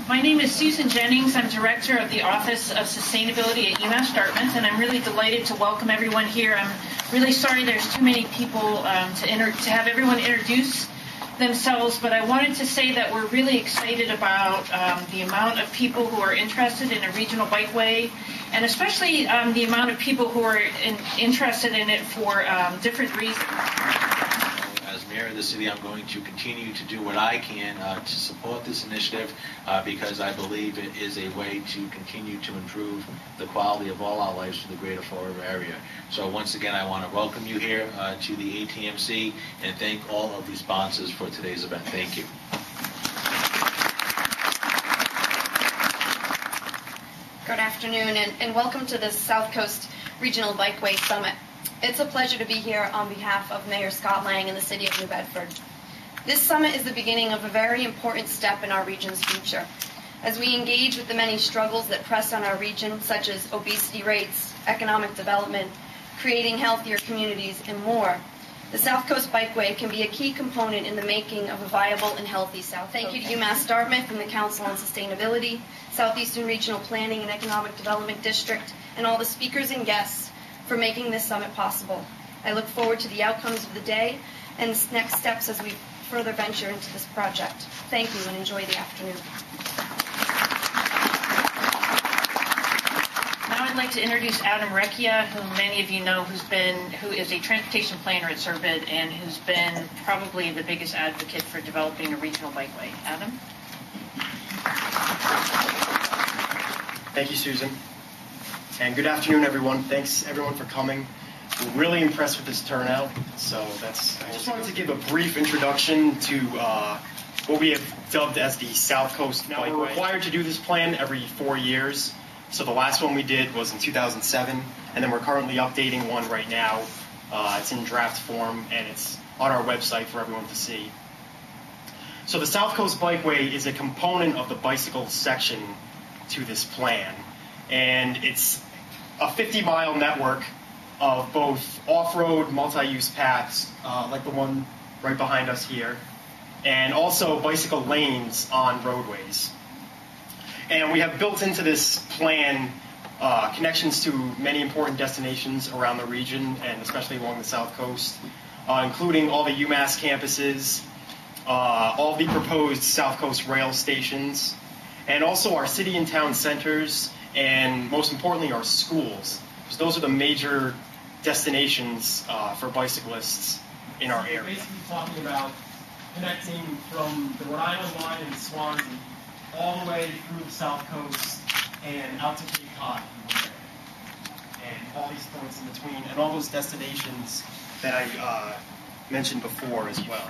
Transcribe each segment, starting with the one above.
My name is Susan Jennings. I'm Director of the Office of Sustainability at UMass Dartmouth, and I'm really delighted to welcome everyone here. I'm really sorry there's too many people to have everyone introduce themselves, but I wanted to say that we're really excited about the amount of people who are interested in a regional bikeway, and especially the amount of people who are interested in it for different reasons. As mayor of the city, I'm going to continue to do what I can to support this initiative because I believe it is a way to continue to improve the quality of all our lives for the greater Fall River area. So once again, I want to welcome you here to the ATMC and thank all of the sponsors for today's event. Thank you. Good afternoon and welcome to the Southcoast Regional Bikeway Summit. It's a pleasure to be here on behalf of Mayor Scott Lang and the City of New Bedford. This summit is the beginning of a very important step in our region's future. As we engage with the many struggles that press on our region, such as obesity rates, economic development, creating healthier communities, and more, the Southcoast Bikeway can be a key component in the making of a viable and healthy South. Thank you to UMass Dartmouth and the Council on Sustainability, Southeastern Regional Planning and Economic Development District, and all the speakers and guests for making this summit possible. I look forward to the outcomes of the day and next steps as we further venture into this project. Thank you and enjoy the afternoon. Now I'd like to introduce Adam Recchia, who many of you know, who is a transportation planner at Surbid and who's been probably the biggest advocate for developing a regional bikeway. Adam? Thank you, Susan. And good afternoon, everyone. Thanks, everyone, for coming. We're really impressed with this turnout. So I just wanted to give a brief introduction to what we have dubbed as the Southcoast Bikeway. Now, we're required to do this plan every 4 years. So the last one we did was in 2007, and then we're currently updating one right now. It's in draft form, and it's on our website for everyone to see. So the Southcoast Bikeway is a component of the bicycle section to this plan. And it's a 50-mile network of both off-road multi-use paths, like the one right behind us here, and also bicycle lanes on roadways. And we have built into this plan connections to many important destinations around the region, and especially along the South Coast, including all the UMass campuses, all the proposed Southcoast Rail stations, and also our city and town centers, and most importantly, our schools. Because those are the major destinations for bicyclists in our area. Basically talking about connecting from the Rhode Island line in Swansea all the way through the South Coast and out to Cape Cod. And all these points in between, and all those destinations that I mentioned before as well.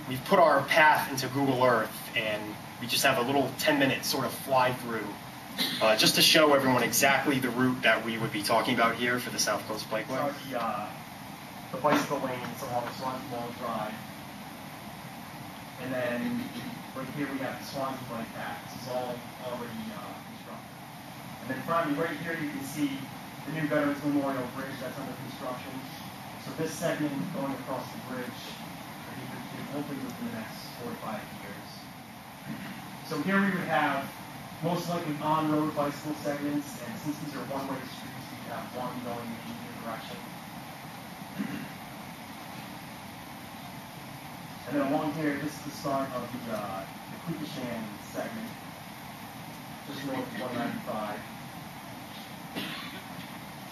We've put our path into Google Earth, and we just have a little 10-minute sort of fly-through just to show everyone exactly the route that we would be talking about here for the Southcoast Bikeway. The bicycle lanes along Swansea Mall Drive. And then right here we have the Swansea Bike Path. This is all already constructed. And then finally right here you can see the new Veterans Memorial Bridge that's under construction. So this segment going across the bridge, I think hopefully within the next 4 to 5 years. So here we would have most likely on-road bicycle segments, and since these are one-way streets, we could have one going in either direction. And then along here, this is the start of the Quequechan segment, just north of 195.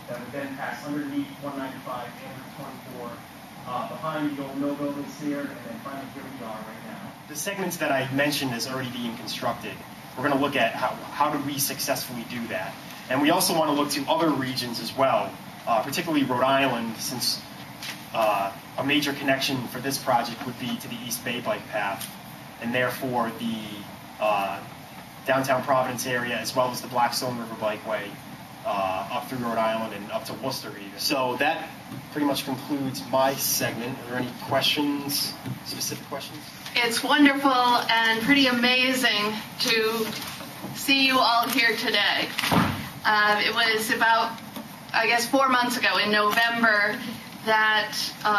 That would then pass underneath 195 and 24, behind the old mill buildings here, and then finally here we are right now. The segments that I mentioned is already being constructed. We're going to look at how do we successfully do that. And we also want to look to other regions as well, particularly Rhode Island, since a major connection for this project would be to the East Bay Bike Path, and therefore the downtown Providence area, as well as the Blackstone River Bikeway, up through Rhode Island and up to Worcester even. So that pretty much concludes my segment. Are there any questions, specific questions? It's wonderful and pretty amazing to see you all here today. It was about, I guess, 4 months ago in November that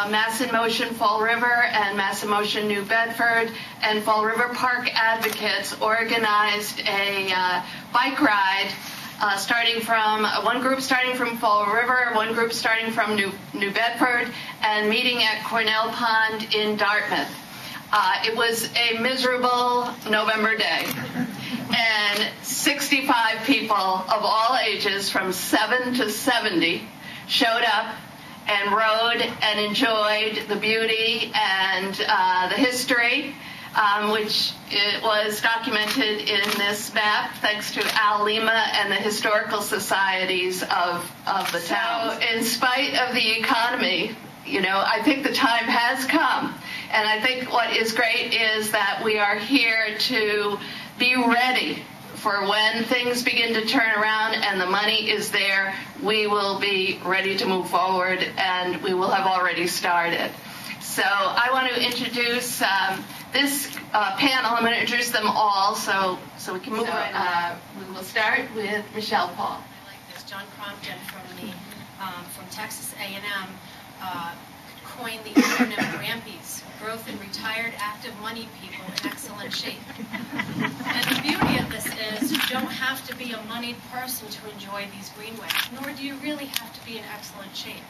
Mass in Motion Fall River and Mass in Motion New Bedford and Fall River Park advocates organized a bike ride starting from one group starting from Fall River, one group starting from New Bedford, and meeting at Cornell Pond in Dartmouth. It was a miserable November day, and 65 people of all ages from 7 to 70 showed up and rode and enjoyed the beauty and the history, which it was documented in this map thanks to Al Lima and the historical societies of the town. So in spite of the economy, I think the time has come. And I think what is great is that we are here to be ready for when things begin to turn around and the money is there. We will be ready to move forward, and we will have already started. So I want to introduce this panel. I'm going to introduce them all so we can move right on. We will start with Michelle Paul. I like this. John Crompton from Texas A&M coined the acronym GRAMPIES, Growth in Retired Active Money People in Excellent Shape. And the beauty of this is you don't have to be a moneyed person to enjoy these greenways, nor do you really have to be in excellent shape.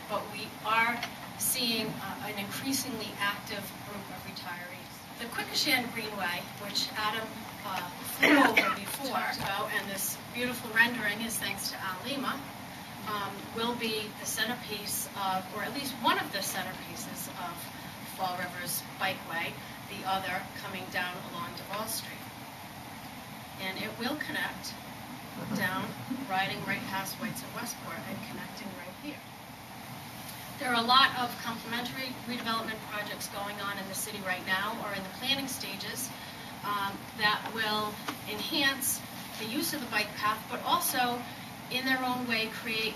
But we are seeing an increasingly active group of retirees. The Quikasham Greenway, which Adam flew over before, and this beautiful rendering is thanks to Al Lima, will be the centerpiece of, or at least one of the centerpieces of Fall River's Bikeway, the other coming down along Duval Street. And it will connect down, riding right past Whites and Westport and connecting right here. There are a lot of complementary redevelopment projects going on in the city right now, or in the planning stages, that will enhance the use of the bike path, but also in their own way create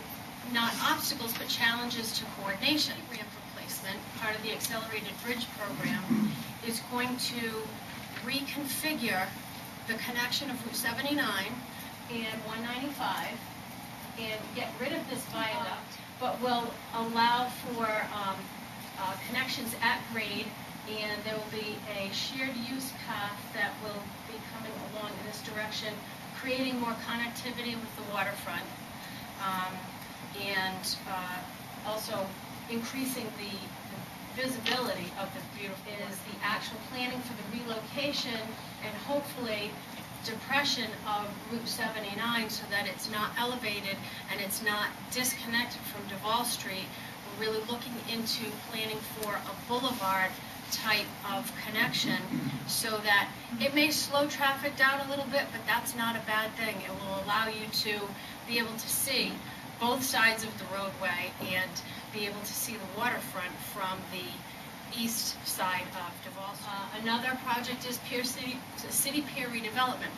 not obstacles but challenges to coordination. Ramp replacement, part of the Accelerated Bridge Program, is going to reconfigure the connection of Route 79 and 195 and get rid of this viaduct, but will allow for connections at grade, and there will be a shared use path that will be coming along in this direction, creating more connectivity with the waterfront, and also increasing the visibility of the beautiful. Is the actual planning for the relocation and hopefully depression of Route 79 so that it's not elevated and it's not disconnected from Duval Street. We're really looking into planning for a boulevard type of connection so that it may slow traffic down a little bit, but that's not a bad thing. It will allow you to be able to see both sides of the roadway and be able to see the waterfront from the east side of Duval. Another project is City Pier redevelopment.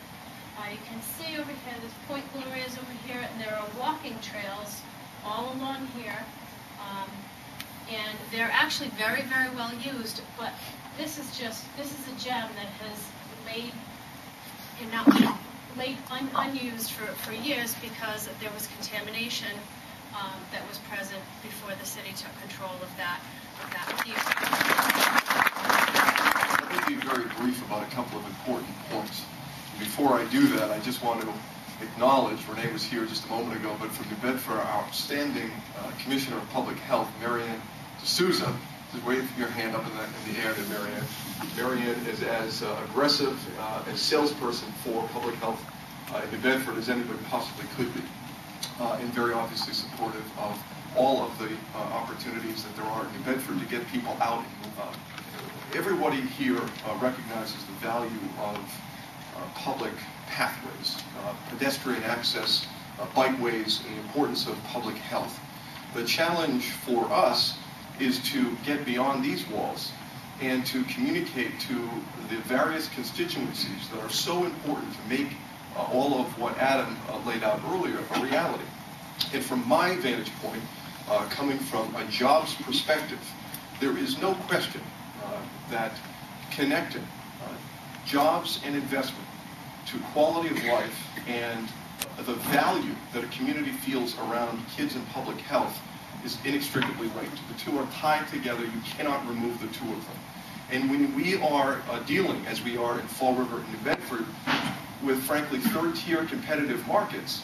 You can see over here, there's Point Gloria's over here, and there are walking trails all along here. And they're actually very, very well used, but this is a gem that has laid unused for years because there was contamination that was present before the city took control of that piece. Let me be very brief about a couple of important points. Before I do that, I just want to acknowledge, Renee was here just a moment ago, but from New Bedford, our outstanding Commissioner of Public Health, Marion Souza. Just wave your hand up in the air there, Marion. Marion is as aggressive a salesperson for public health in New Bedford as anybody possibly could be, and very obviously supportive of all of the opportunities that there are in New Bedford to get people out and move on. Everybody here recognizes the value of public pathways, pedestrian access, bikeways, and the importance of public health. The challenge for us is to get beyond these walls and to communicate to the various constituencies that are so important to make all of what Adam laid out earlier a reality. And from my vantage point, coming from a jobs perspective, there is no question that connecting jobs and investment to quality of life and the value that a community feels around kids and public health is inextricably linked. The two are tied together. You cannot remove the two of them. And when we are dealing, as we are in Fall River and New Bedford, with, frankly, third-tier competitive markets,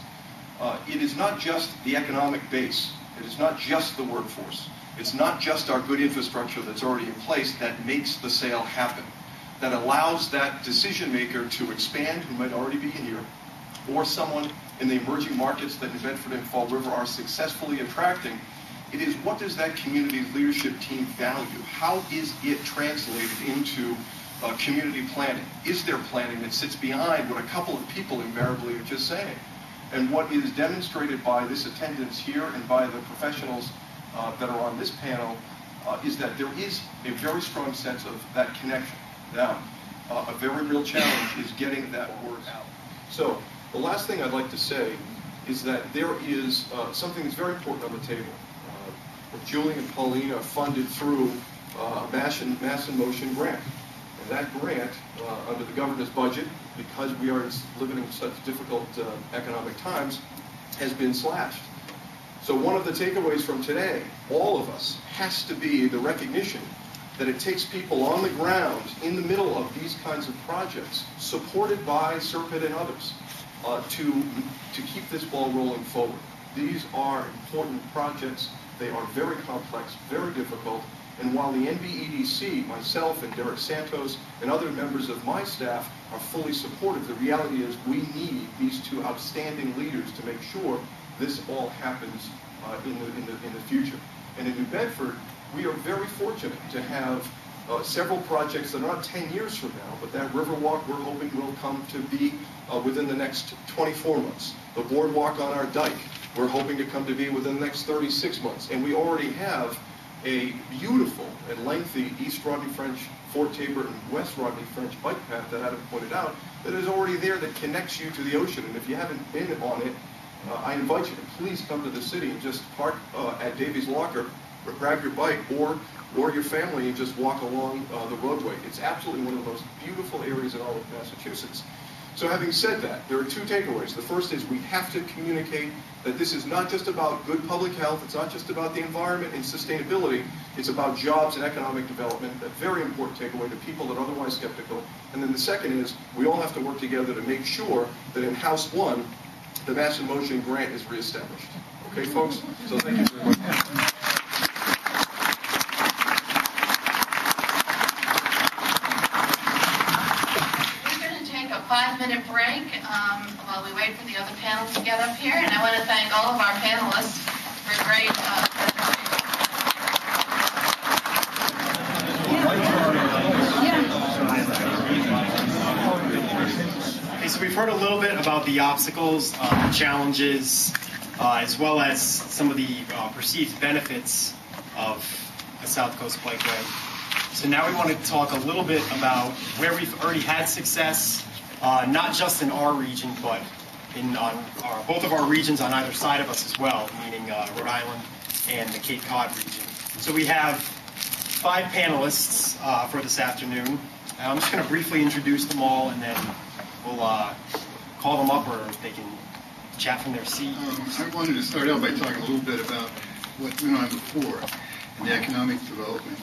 it is not just the economic base. It is not just the workforce. It's not just our good infrastructure that's already in place that makes the sale happen, that allows that decision maker to expand who might already be here, or someone in the emerging markets that New Bedford and Fall River are successfully attracting. It is, what does that community's leadership team value? How is it translated into community planning? Is there planning that sits behind what a couple of people invariably are just saying? And what is demonstrated by this attendance here and by the professionals that are on this panel is that there is a very strong sense of that connection. Now, a very real challenge is getting that word out. So, the last thing I'd like to say is that there is something that's very important on the table. Julie and Pauline are funded through a Mass in Motion grant. And that grant, under the governor's budget, because we are living in such difficult economic times, has been slashed. So one of the takeaways from today, all of us, has to be the recognition that it takes people on the ground in the middle of these kinds of projects, supported by Serpent and others, to keep this ball rolling forward. These are important projects. They are very complex, very difficult, and while the NBEDC, myself and Derek Santos, and other members of my staff are fully supportive, the reality is we need these two outstanding leaders to make sure this all happens in the future. And in New Bedford, we are very fortunate to have several projects that are not 10 years from now, but that Riverwalk we're hoping will come to be within the next 24 months. The boardwalk on our dike we're hoping to come to be within the next 36 months. And we already have a beautiful and lengthy East Rodney French, Fort Tabor, and West Rodney French bike path that Adam pointed out that is already there that connects you to the ocean. And if you haven't been on it, I invite you to please come to the city and just park at Davies Locker, or grab your bike, or your family and just walk along the roadway. It's absolutely one of the most beautiful areas in all of Massachusetts. So having said that, there are two takeaways. The first is we have to communicate that this is not just about good public health, it's not just about the environment and sustainability, it's about jobs and economic development, a very important takeaway to people that are otherwise skeptical. And then the second is we all have to work together to make sure that in House 1, the Mass in Motion grant is reestablished. Okay, folks? So thank you very much. We're going to take a 5-minute break while we wait for the other panels to get up here. And I want to thank all of our panelists for great So we've heard a little bit about the obstacles, challenges, as well as some of the perceived benefits of the Southcoast Bikeway. So now we want to talk a little bit about where we've already had success, not just in our region, but in both of our regions on either side of us as well, meaning Rhode Island and the Cape Cod region. So we have 5 panelists for this afternoon. I'm just going to briefly introduce them all, and then we'll call them up, or they can chat from their seat. I wanted to start out by talking a little bit about what went on before in the economic development.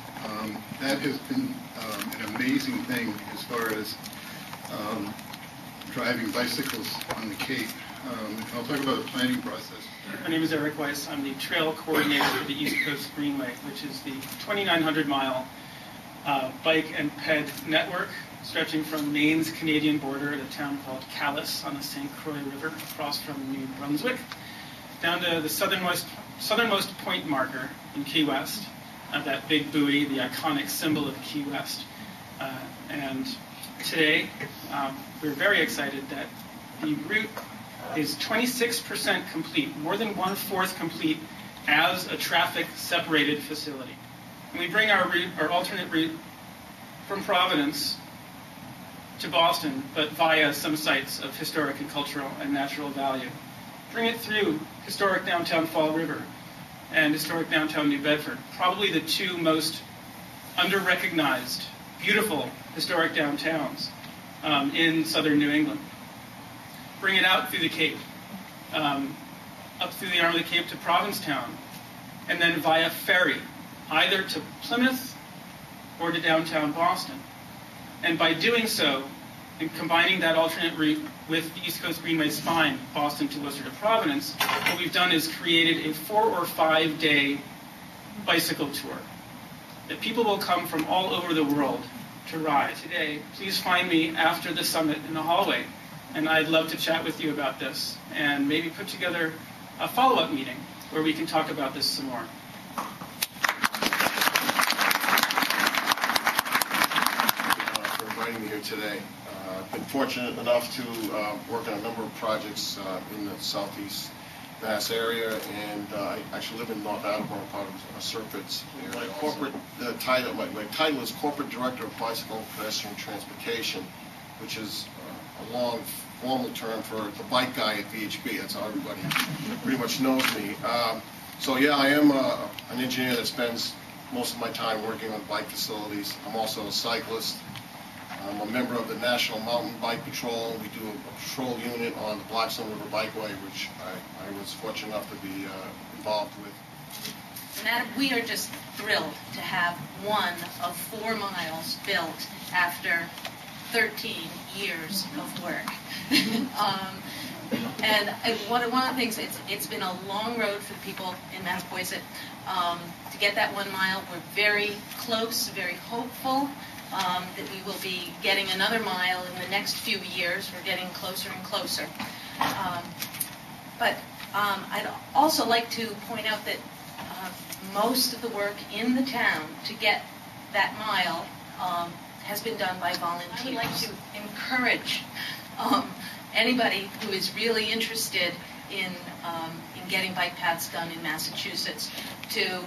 That has been an amazing thing as far as driving bicycles on the Cape. I'll talk about the planning process. My name is Eric Weiss. I'm the trail coordinator for the East Coast Greenway, which is the 2,900-mile bike and ped network stretching from Maine's Canadian border at a town called Calais on the St. Croix River across from New Brunswick, down to the southernmost point marker in Key West, that big buoy, the iconic symbol of Key West. And today, we're very excited that the route is 26% complete, more than 1/4 complete, as a traffic-separated facility. And we bring our alternate route from Providence to Boston, but via some sites of historic and cultural and natural value. Bring it through historic downtown Fall River and historic downtown New Bedford, probably the two most under-recognized, beautiful historic downtowns in southern New England. Bring it out through the Cape, up through the arm of the Cape to Provincetown, and then via ferry, either to Plymouth or to downtown Boston. And by doing so, and combining that alternate route with the East Coast Greenway spine, Boston to Worcester to Providence, what we've done is created a 4 or 5 day bicycle tour that people will come from all over the world to ride. Today, please find me after the summit in the hallway, and I'd love to chat with you about this and maybe put together a follow-up meeting where we can talk about this some more. For inviting me here today. I've been fortunate enough to work on a number of projects in the southeast Mass area, and I actually live in North Attleboro, part of Serpents. My corporate title, my title is Corporate Director of Bicycle and Pedestrian Transportation, which is a long formal term for the bike guy at VHB. That's how everybody pretty much knows me. So yeah, I am an engineer that spends most of my time working on bike facilities. I'm also a cyclist. I'm a member of the National Mountain Bike Patrol. We do a patrol unit on the Blackstone River Bikeway, which I was fortunate enough to be involved with. And Adam, we are just thrilled to have one of 4 miles built after 13 years of work. And one of the things, it's been a long road for the people in Mattapoisett to get that 1 mile. We're very close, very hopeful that we will be getting another mile in the next few years. We're getting closer and closer. But I'd also like to point out that most of the work in the town to get that mile has been done by volunteers. I would like to encourage anybody who is really interested in getting bike paths done in Massachusetts to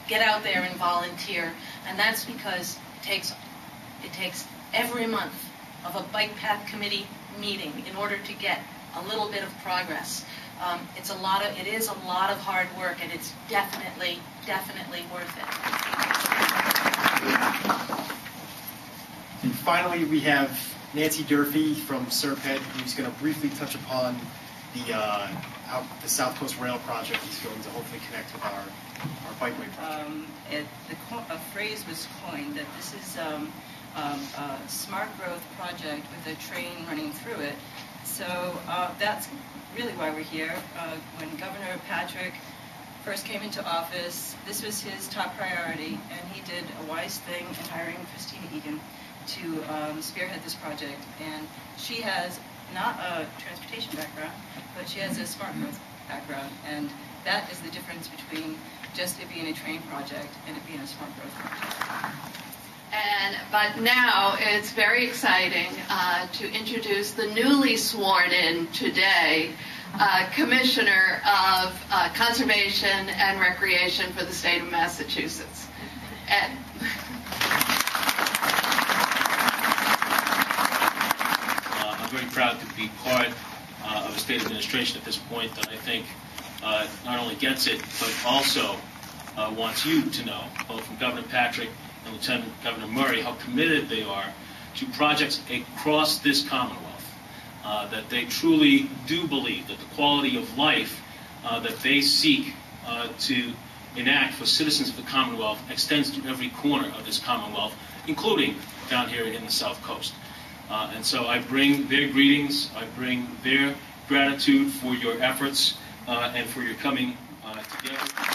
get out there and volunteer, and that's because it takes every month of a bike path committee meeting in order to get a little bit of progress. It is a lot of hard work, and it's definitely worth it. And finally, we have Nancy Durfee from Serpent, who's going to briefly touch upon how the Southcoast Rail project is going to hopefully connect with our Bikeway project. A phrase was coined that this is a smart growth project with a train running through it. So that's really why we're here. When Governor Patrick first came into office, this was his top priority, and he did a wise thing in hiring Christina Egan to spearhead this project. And she has not a transportation background, but she has a smart growth background, and that is the difference between just it being a train project and it being a smart growth project. But now it's very exciting to introduce the newly sworn in today Commissioner of Conservation and Recreation for the state of Massachusetts. Ed. I'm very proud to be part of a state administration at this point that I think not only gets it, but also wants you to know, both from Governor Patrick and Lieutenant Governor Murray, how committed they are to projects across this Commonwealth, that they truly do believe that the quality of life that they seek to enact for citizens of the Commonwealth extends to every corner of this Commonwealth, including down here in the South Coast. And so I bring their greetings, I bring their gratitude for your efforts and for your coming together.